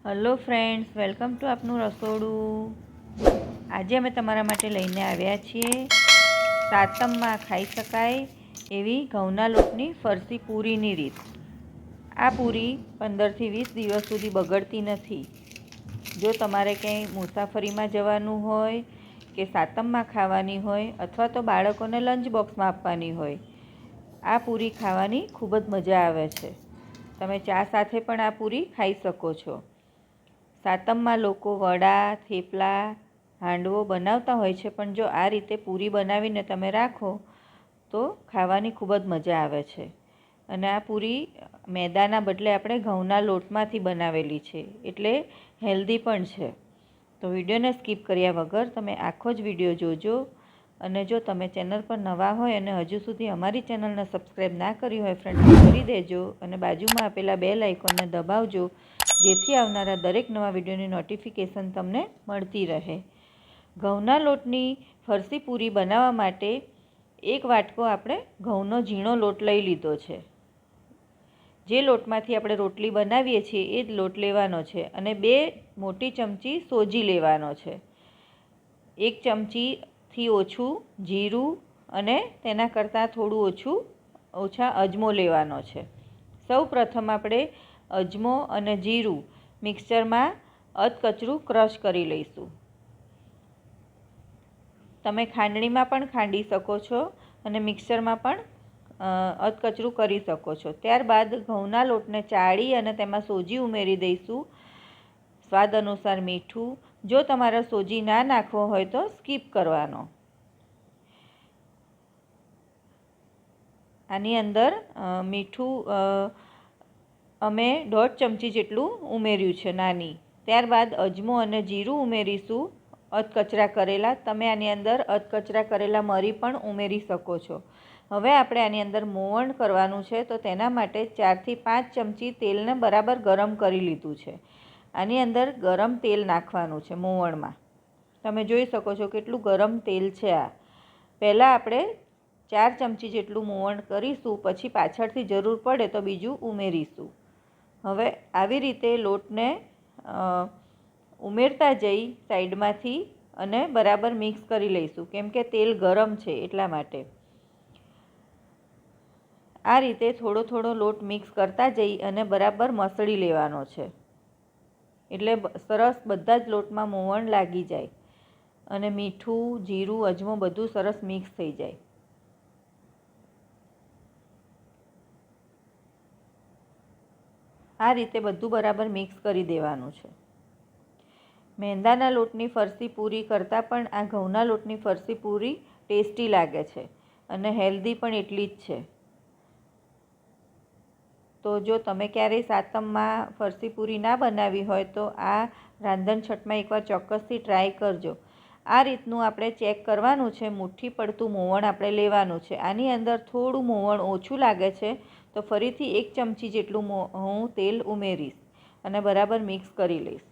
Hello friends, welcome to આપનું રસોડું। આજે અમે તમારા માટે લઈને આવ્યા છીએ સાતમમાં ખાઈ શકાય એવી ઘઉંના લોટની ફરસી પૂરીની રીત। આ પૂરી 15થી 20 દિવસ સુધી બગડતી નથી। જો તમારે ક્યાંય મુસાફરીમાં જવાનું હોય કે સાતમમાં ખાવાની હોય અથવા તો બાળકોને લંચ બોક્સમાં આપવાની હોય, આ પૂરી ખાવાની ખૂબ જ મજા આવે છે। તમે ચા સાથે પણ આ પૂરી ખાઈ શકો છો। સાતમમાં લોકો વડા, થેપલા, હાંડવો બનાવતા હોય છે, પણ જો આ રીતે પૂરી બનાવીને તમે રાખો તો ખાવાની ખૂબ જ મજા આવે છે। અને આ પૂરી મેદાના બદલે આપણે ઘઉંના લોટમાંથી બનાવેલી છે, એટલે હેલ્ધી પણ છે। તો વિડીયોને સ્કીપ કર્યા વગર તમે આખો જ વિડીયો જોજો। અને જો તમે ચેનલ પર નવા હોય અને હજુ સુધી અમારી ચેનલને સબસ્ક્રાઈબ ના કરી હોય ફ્રેન્ડ્સ, કરી દેજો અને બાજુમાં આપેલા બેલ આઇકોનને દબાવજો, જેથી આવનારા દરેક નવા વિડીયોની નોટિફિકેશન તમને મળતી રહે। ઘઉંના લોટની ફરસી પૂરી બનાવવા માટે એક વાટકો આપણે ઘઉંનો ઝીણો લોટ લઈ લીધો છે। જે લોટમાંથી આપણે રોટલી બનાવીએ છીએ એ જ લોટ લેવાનો છે અને 2 મોટી ચમચી સોજી લેવાનો છે। 1 ચમચીથી ઓછું જીરું અને તેના કરતાં થોડું ઓછા અજમો લેવાનો છે। સૌ પ્રથમ આપણે અજમો અને જીરું મિક્સરમાં અધકચરું ક્રશ કરી લઈશું। તમે ખાંડણીમાં પણ ખાંડી શકો છો અને મિક્સરમાં પણ અધકચરું કરી શકો છો। ત્યારબાદ ઘઉંના લોટને ચાળી અને તેમાં સોજી ઉમેરી દઈશું। સ્વાદ અનુસાર મીઠું, જો તમારે સોજી ના નાખવો હોય તો સ્કીપ કરવાનો। આની અંદર મીઠું અમે 1.5 ચમચી જેટલું ઉમેર્યું છે, નાની। ત્યારબાદ અજમો અને જીરું ઉમેરીશું, અધકચરા કરેલા। તમે આની અંદર અધકચરા કરેલા મરી પણ ઉમેરી શકો છો। હવે આપણે આની અંદર મોવણ કરવાનું છે, તો તેના માટે 4 થી 5 ચમચી તેલને બરાબર ગરમ કરી લીધું છે। આની અંદર ગરમ તેલ નાખવાનું છે મોવણમાં। તમે જોઈ શકો છો કેટલું ગરમ તેલ છે આ। પહેલાં આપણે 4 ચમચી જેટલું મોવણ કરીશું, પછી પાછળથી જરૂર પડે તો બીજું ઉમેરીશું। હવે આવી રીતે લોટને ઉમેરતા જઈ સાઈડમાંથી અને બરાબર મિક્સ કરી લઈશું, કેમ કે તેલ ગરમ છે એટલા માટે। આ રીતે થોડો થોડો લોટ મિક્સ કરતા જઈ અને બરાબર મસળી લેવાનો છે, એટલે સરસ બધા જ લોટમાં મોવણ લાગી જાય અને મીઠું, જીરું, અજમો બધું સરસ મિક્સ થઈ જાય। આ રીતે બધું બરાબર મિક્સ કરી દેવાનું છે। મેંદાના લોટની ફરસી પૂરી કરતાં પણ આ ઘઉંના લોટની ફરસી પૂરી ટેસ્ટી લાગે છે અને હેલ્ધી પણ એટલી જ છે। તો જો તમે ક્યારેય સાતમમાં ફરસી પૂરી ના બનાવી હોય તો આ રાંધણછટમાં એકવાર ચોક્કસથી ટ્રાય કરજો। આ રીતનું આપણે ચેક કરવાનું છે, મુઠ્ઠી પડતું મોવણ આપણે લેવાનું છે। આની અંદર થોડું મોવણ ઓછું લાગે છે તો ફરીથી 1 ચમચી જેટલું હું તેલ ઉમેરીશ અને બરાબર મિક્સ કરી લઈશ।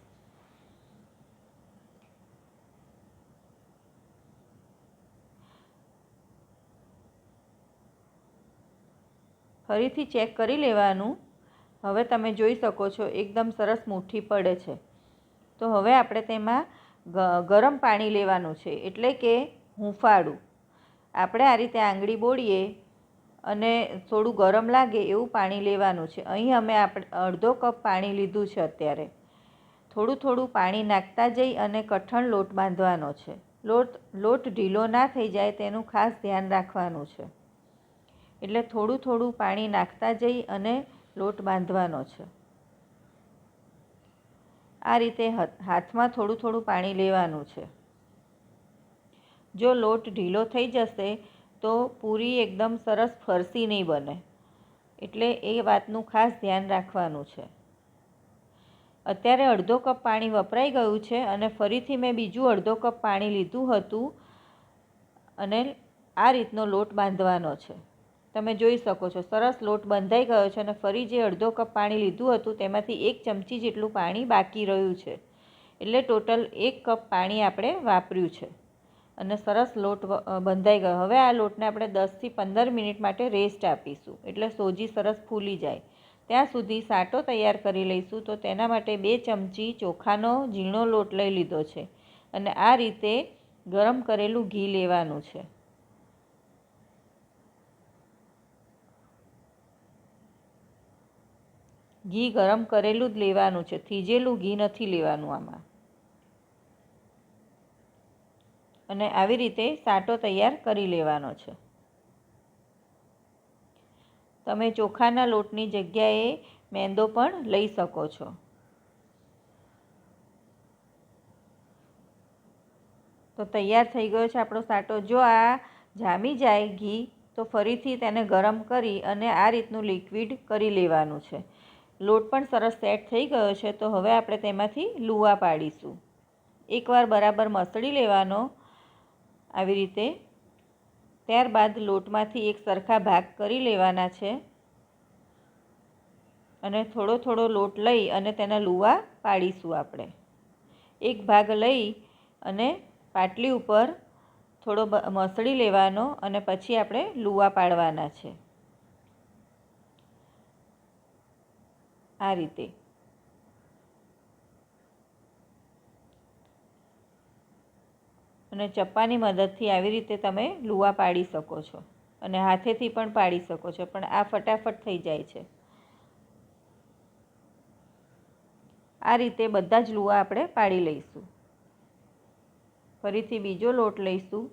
ફરીથી ચેક કરી લેવાનું। હવે તમે જોઈ શકો છો એકદમ સરસ મુઠ્ઠી પડે છે। તો હવે આપણે તેમાં ગરમ પાણી લેવાનું છે, એટલે કે હૂંફાળું। આપણે આ રીતે આંગળી બોળીએ અને થોડું ગરમ લાગે એવું પાણી લેવાનું છે। અહીં અમે અડધો કપ પાણી લીધું છે અત્યારે। થોડું થોડું પાણી નાખતા જઈ અને કઠણ લોટ બાંધવાનો છે। લોટ ઢીલો ના થઈ જાય તેનું ખાસ ધ્યાન રાખવાનું છે, એટલે થોડું થોડું પાણી નાખતા જઈ અને લોટ બાંધવાનો છે। આ રીતે હાથમાં થોડું થોડું પાણી લેવાનું છે। જો લોટ ઢીલો થઈ જશે તો પૂરી એકદમ સરસ ફરસી નહીં બને, એટલે એ વાતનું ખાસ ધ્યાન રાખવાનું છે। અત્યારે અડધો કપ પાણી વપરાઈ ગયું છે અને ફરીથી મેં બીજું અડધો કપ પાણી લીધું હતું અને આ રીતનો લોટ બાંધવાનો છે। તમે જોઈ શકો છો સરસ લોટ બંધાઈ ગયો છે અને ફરી જે અડધો કપ પાણી લીધું હતું તેમાંથી 1 ચમચી જેટલું પાણી બાકી રહ્યું છે, એટલે ટોટલ 1 કપ પાણી આપણે વાપર્યું છે અને સરસ લોટ બંધાઈ ગયો। હવે આ લોટને આપણે 10 થી 15 મિનિટ માટે રેસ્ટ આપીશું, એટલે સોજી સરસ ફૂલી જાય। ત્યાં સુધી સાટો તૈયાર કરી લઈશું. તો તેના માટે 2 ચમચી ચોખાનો ઝીણો લોટ લઈ લીધો છે અને આ રીતે ગરમ કરેલું ઘી લેવાનું છે. ઘી ગરમ કરેલું જ લેવાનું છે, થીજેલું ઘી નથી લેવાનું આમાં. અને આવી રીતે સાટો તૈયાર કરી લેવાનો છે. તમે ચોખાના લોટની જગ્યાએ મેંદો પણ લઈ શકો છો. તો તૈયાર થઈ ગયો છે આપણો સાટો. જો આ જામી જાય ઘી તો ફરીથી તેને ગરમ કરી અને આ રીતનું લિક્વિડ કરી લેવાનું છે. લોટ પણ સરસ સેટ થઈ ગયો છે. તો હવે આપણે તેમાંથી લુવા પાડીશું. એકવાર બરાબર મસળી લેવાનો આવી રીતે. ત્યારબાદ લોટમાંથી એક સરખા ભાગ કરી લેવાના છે અને થોડો થોડો લોટ લઈ અને તેના લુવા પાડીશું આપણે. એક ભાગ લઈ અને પાટલી ઉપર થોડો મસળી લેવાનો અને પછી આપણે લુવા પાડવાના છે આ રીતે. અને ચપ્પાની મદદથી આવી રીતે તમે લુવા પાડી શકો છો અને હાથેથી પણ પાડી શકો છો, પણ આ ફટાફટ થઈ જાય છે. આ રીતે બધા જ લુવા આપણે પાડી લઈશું. ફરીથી બીજો લોટ લઈશું.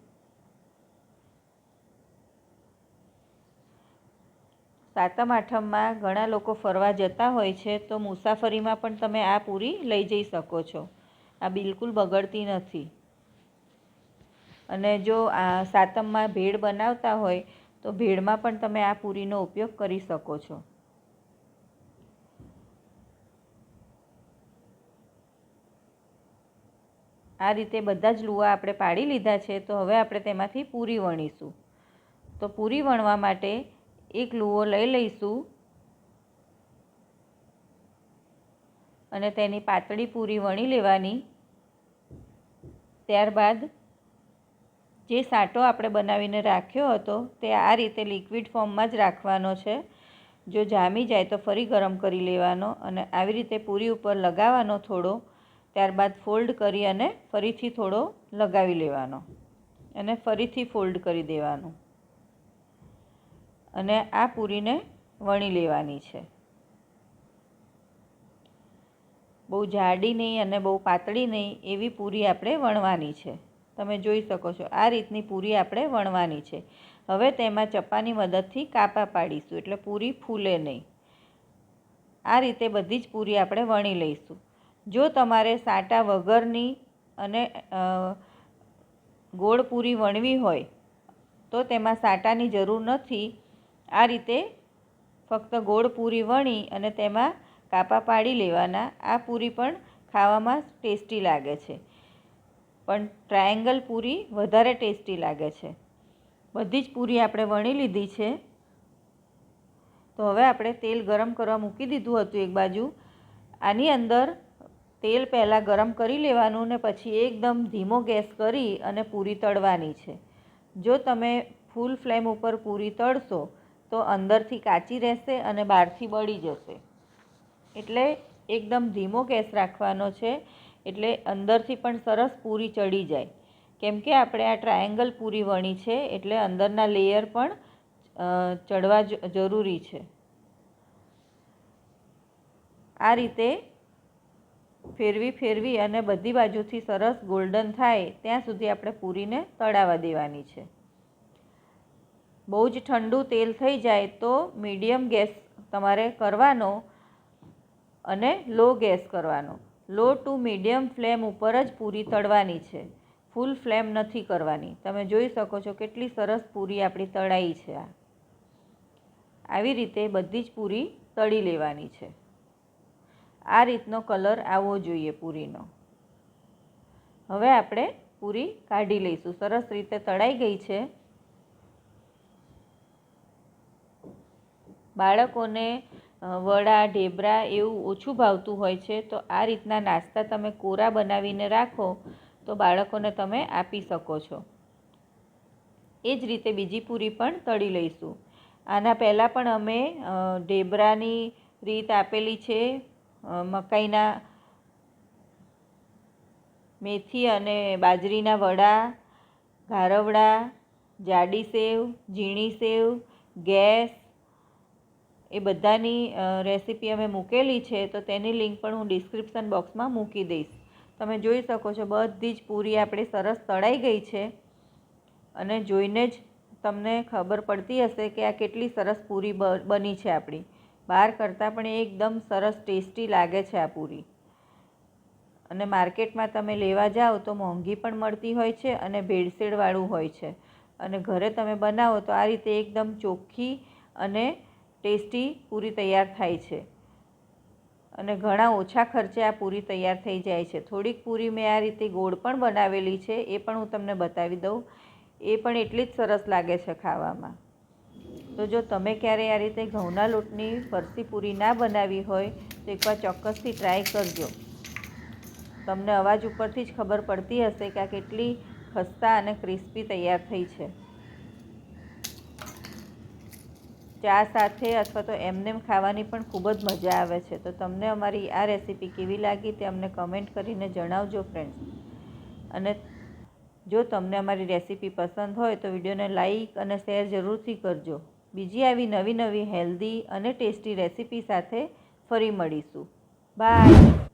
સાતમ આઠમમાં ઘણા લોકો ફરવા જતા હોય છે, તો મુસાફરીમાં પણ તમે આ પૂરી લઈ જઈ શકો છો. આ બિલકુલ બગડતી નથી. અને જો આ સાતમમાં ભેળ બનાવતા હોય તો ભેળમાં પણ તમે આ પૂરીનો ઉપયોગ કરી શકો છો. આ રીતે બધા જ લુવા આપણે પાડી લીધા છે. તો હવે આપણે તેમાંથી પૂરી વણીશું. તો પૂરી વણવા માટે એક લુવો લઈ લઈશું અને તેની પાતળી પૂરી વણી લેવાની. ત્યારબાદ જે સાટો આપણે બનાવીને રાખ્યો હતો તે આ રીતે લિક્વિડ ફોર્મમાં જ રાખવાનો છે. જો જામી જાય તો ફરી ગરમ કરી લેવાનો અને આવી રીતે પૂરી ઉપર લગાવવાનો થોડો. ત્યારબાદ ફોલ્ડ કરી અને ફરીથી થોડો લગાવી લેવાનો અને ફરીથી ફોલ્ડ કરી દેવાનું અને આ પૂરીને વણી લેવાની છે. બહુ જાડી નહીં અને બહુ પાતળી નહીં એવી પૂરી આપણે વણવાની છે. તમે જોઈ શકો છો આ રીતની પૂરી આપણે વણવાની છે. હવે તેમાં ચપ્પાની મદદથી કાપા પાડીશું એટલે પૂરી ફૂલે નહીં. આ રીતે બધી જ પૂરી આપણે વણી લઈશું. જો તમારે સાટા વગરની અને ગોળ પૂરી વણવી હોય તો તેમાં સાટાની જરૂર નથી. આ રીતે ફક્ત ગોળ પૂરી વણી અને તેમાં કાપા પાડી લેવાના. આ પૂરી પણ ખાવામાં ટેસ્ટી લાગે છે, પણ ટ્રાયેંગલ પૂરી વધારે ટેસ્ટી લાગે છે. બધી જ પૂરી આપણે વણી લીધી છે. તો હવે આપણે તેલ ગરમ કરવા મૂકી દીધું હતું એક બાજુ. આની અંદર તેલ પહેલાં ગરમ કરી લેવાનું ને પછી એકદમ ધીમો ગેસ કરી અને પૂરી તળવાની છે. જો તમે ફૂલ ફ્લેમ ઉપર પૂરી તળશો તો અંદરથી કાચી રહેશે અને બહારથી બળી જશે. એટલે એકદમ ધીમો ગેસ રાખવાનો છે, એટલે અંદરથી પણ સરસ પૂરી ચડી જાય. કેમ કે આપણે આ ટ્રાયેંગલ પૂરી વણી છે એટલે અંદરના લેયર પણ ચડવા જરૂરી છે. આ રીતે ફેરવી અને બધી બાજુથી સરસ ગોલ્ડન થાય ત્યાં સુધી આપણે પૂરીને તળાવવા દેવાની છે. બહુ જ ઠંડુ તેલ થઈ જાય તો મીડિયમ ગેસ તમારે કરવાનો અને લો ગેસ કરવાનો. લો ટુ મીડિયમ ફ્લેમ ઉપર જ પૂરી તળવાની છે, ફૂલ ફ્લેમ નથી કરવાની. તમે જોઈ શકો છો કેટલી સરસ પૂરી આપણી તળાઈ છે. આવી રીતે બધી જ પૂરી તળી લેવાની છે. આ રીતનો કલર આવવો જોઈએ પૂરીનો. હવે આપણે પૂરી કાઢી લઈશું. સરસ રીતે તળાઈ ગઈ છે. બાળકોને વડા ઢેબરા એવું ઓછું ભાવતું હોય છે, તો આ રીતના નાસ્તા તમે કોરા બનાવીને રાખો તો બાળકોને તમે આપી શકો છો. એ જ રીતે બીજી પૂરી પણ તળી લઈશું. આના પહેલાં પણ અમે ઢેબરાની રીત આપેલી છે. મકાઈના મેથી અને બાજરીના વડા, ઘારવડા, જાડી સેવ, ઝીણી સેવ, ગેસ, એ બધાની રેસીપી અમે મૂકેલી છે. તો તેની લિંક પણ હું ડિસ્ક્રિપ્શન બોક્સમાં મૂકી દઈશ. તમે જોઈ શકો છો બધી જ પૂરી આપણી સરસ તળાઈ ગઈ છે અને જોઈને જ તમને ખબર પડતી હશે કે આ કેટલી સરસ પૂરી બની છે આપણી. બહાર કરતાં પણ એકદમ સરસ ટેસ્ટી લાગે છે આ પૂરી. અને માર્કેટમાં તમે લેવા જાઓ તો મોંઘી પણ મળતી હોય છે અને ભેળસેળવાળું હોય છે. અને ઘરે તમે બનાવો તો આ રીતે એકદમ ચોખ્ખી અને ટેસ્ટી પૂરી તૈયાર થાય છે. અને ઘણા ઓછા ખર્ચે આ પૂરી તૈયાર થઈ જાય છે. થોડીક પૂરી મેં આ રીતે ગોળ પણ બનાવેલી છે, એ પણ હું તમને બતાવી દઉં. એ પણ એટલી જ સરસ લાગે છે ખાવામાં. તો જો તમે ક્યારેય આ રીતે ઘઉંના લોટની ફરસી પૂરી ના બનાવી હોય તો એકવાર ચોક્કસથી ટ્રાય કરજો. તમને અવાજ ઉપરથી જ ખબર પડતી હશે કે આ કેટલી ખસ્તા અને ક્રિસ્પી તૈયાર થઈ છે. ચા સાથે અથવા તો એમનેમ ખાવાની પણ ખૂબ જ મજા આવે છે. તો તમને અમારી આ રેસીપી કેવી લાગી તે અમને કમેન્ટ કરીને જણાવજો ફ્રેન્ડ્સ. અને જો તમને અમારી રેસીપી પસંદ હોય તો વિડીયોને લાઈક અને શેર જરૂરથી કરજો. બીજી આવી નવી હેલ્ધી અને ટેસ્ટી રેસીપી સાથે ફરી મળીશું. બાય.